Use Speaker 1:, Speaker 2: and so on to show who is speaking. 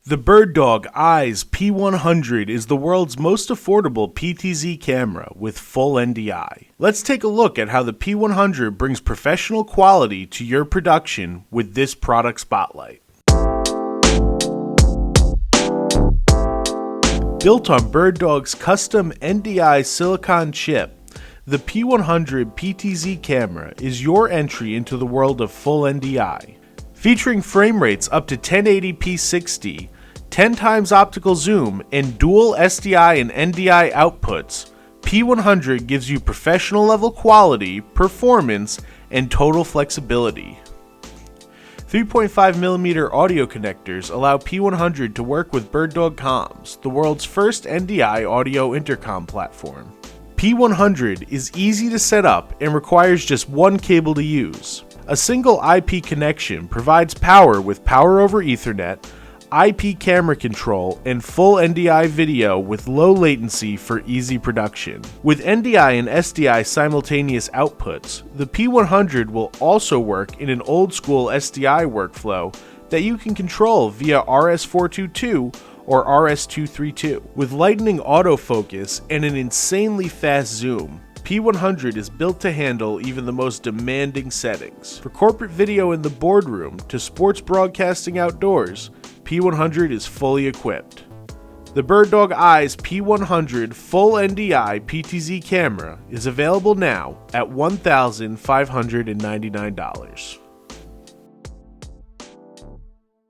Speaker 1: The BirdDog Eyes P100 is the world's most affordable PTZ camera with full NDI. Let's take a look at how the P100 brings professional quality to your production with this product spotlight. Built on BirdDog's custom NDI silicon chip, the P100 PTZ camera is your entry into the world of full NDI. Featuring frame rates up to 1080p 60, 10 times optical zoom, and dual SDI and NDI outputs, P100 gives you professional level quality, performance, and total flexibility. 3.5mm audio connectors allow P100 to work with BirdDog Comms, the world's first NDI audio intercom platform. P100 is easy to set up and requires just one cable to use. A single IP connection provides power with power over Ethernet, IP camera control, and full NDI video with low latency for easy production. With NDI and SDI simultaneous outputs, the P100 will also work in an old-school SDI workflow that you can control via RS422 or RS232. With lightning autofocus and an insanely fast zoom, P100 is built to handle even the most demanding settings. For corporate video in the boardroom to sports broadcasting outdoors, P100 is fully equipped. The BirdDog Eyes P100 Full NDI PTZ camera is available now at $1,599.